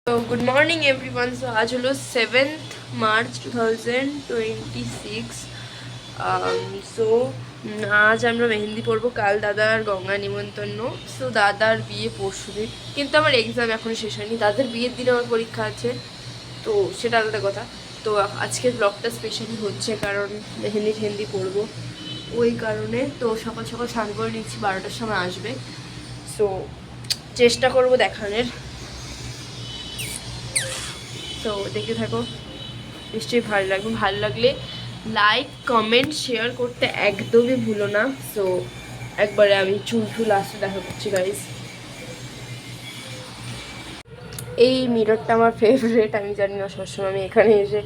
So good morning everyone. So आज hello 7th March 2026. So आज আমরা মেহেন্দি পরবো, কাল দাদার গঙ্গা নিমন্ত্রণ। সো দাদার বিয়ে পরশুদিন, কিন্তু আমার এক্সাম এখনও শেষ হয়নি। দাদার বিয়ের দিনে আমার পরীক্ষা আছে, তো সেটা আলাদা কথা। তো আজকের ব্লগটা স্পেশালি হচ্ছে কারণ মেহেন্দি পরবো, ওই কারণে। তো সকাল সকাল স্নান করে নিচ্ছি, 12টার সময় আসবে। সো চেষ্টা করবো দেখানোর। তো দেখতে থাকো, নিশ্চয়ই ভালো লাগলে লাইক কমেন্ট শেয়ার করতে একদমই ভুলো না। সো একবারে আমি চুল আসতে দেখা করছি গাইজ। এই মিররটা আমার ফেভারিট, আমি জানি না, সবসময় আমি এখানে এসে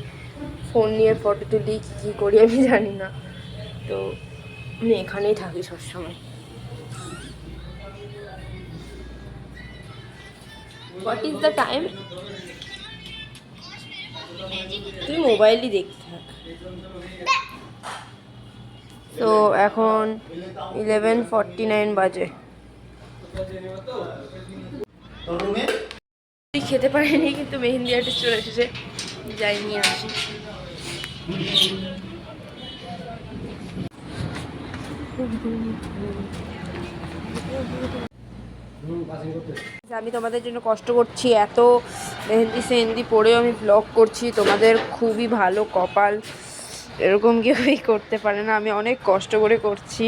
ফোন নিয়ে ফটো তুলি, কী করি আমি জানি না, তো আমি এখানেই থাকি সবসময়। What is the time? তুই মোবাইলই দেখতে থাক। তো এখন 11:49 বাজে। তুই খেতে পারিনি, কিন্তু মেহেন্দি আর্টিস্ট চলে এসেছে, যাই নিয়ে আসি। আমি তোমাদের জন্য কষ্ট করছি, এত মেহেন্দি পরেও আমি ব্লগ করছি। তোমাদের খুবই ভালো কপাল, এরকম কেউই করতে পারে না। আমি অনেক কষ্ট করে করছি,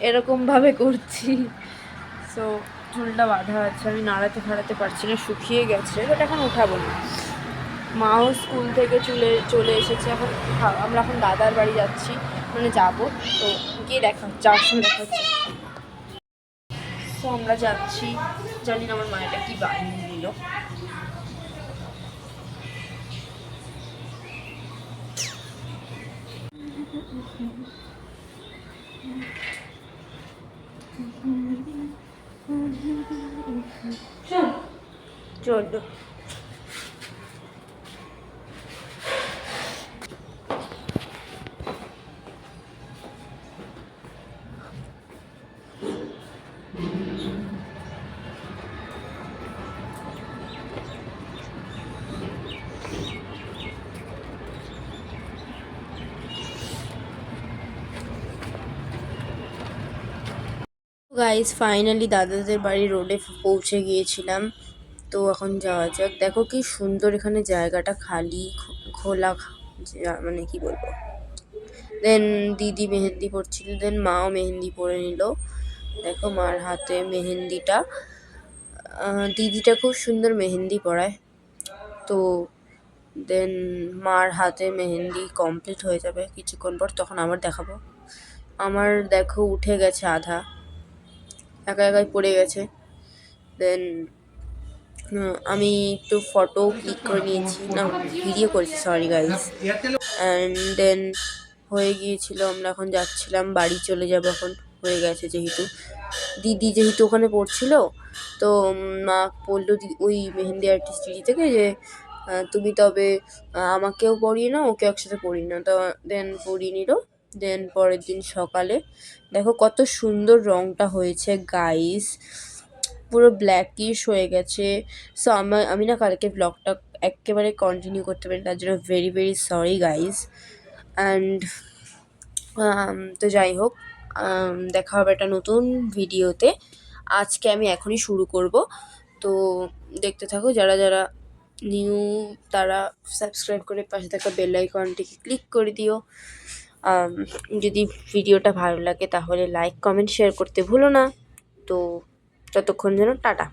এরকমভাবে করছি। সো চুলটা বাঁধা আছে, আমি নাড়াতে পারছি না, শুকিয়ে গেছে, বাট এখন উঠাবো না। মাও স্কুল থেকে চলে এসেছে। আমরা এখন দাদার বাড়ি যাচ্ছি, মানে যাবো। তো গিয়ে যাওয়ার সময় দেখা হচ্ছে। তো আমরা যাচ্ছি, জানি না আমার মায়েরা কি বানিয়ে দিল। চলো গাইজ, ফাইনালি দাদাদের বাড়ি রোডে পৌঁছে গিয়েছিলাম। তো এখন যাওয়া যাক। দেখো কি সুন্দর এখানে জায়গাটা, খালি খোলা, মানে কি বলবো। দেন দিদি মেহেন্দি পরছিল, দেন মাও মেহেন্দি পরে নিল। দেখো মার হাতে মেহেন্দিটা, দিদিটা খুব সুন্দর মেহেন্দি পরায়। তো দেন মার হাতে মেহেন্দি কমপ্লিট হয়ে যাবে কিছুক্ষণ পর, তখন আবার দেখাবো। আমার দেখো উঠে গেছে আধা, একাই পড়ে গেছে। দেন আমি একটু ফটো ক্লিক করে নিয়েছি, না ভিডিও করেছি, সরি গাইজ। অ্যান্ড দেন হয়ে গিয়েছিল, আমরা এখন যাচ্ছিলাম বাড়ি চলে যাবো। এখন হয়ে গেছে, দিদি যেহেতু ওখানে পড়ছিল, তো মা বললো ওই মেহেন্দি আর্টিস্ট দিদি থেকে যে তুমি তবে আমাকেও পড়িয়ে নাও, ওকে একসাথে পড়িয়ে নাও। তো দেন পড়িয়ে নিল। দেন পরের দিন সকালে দেখো কত সুন্দর রঙটা হয়েছে গাইস, পুরো ব্ল্যাকিশ হয়ে গেছে। সো আমি না কালকে ব্লগটা একেবারে কন্টিনিউ করতে পারি, তার জন্য very very sorry guys. And তো যাই হোক, দেখা হবে একটা নতুন ভিডিওতে। আজকে আমি এখনই শুরু করব, তো দেখতে থাকো। যারা যারা নিউ, তারা সাবস্ক্রাইব করে পাশে থাকা বেল আইকনটিকে ক্লিক করে দিও। যদি ভিডিওটা ভালো লাগে তাহলে লাইক কমেন্ট শেয়ার করতে ভুলো না। তো ততক্ষণ যেন টাটা।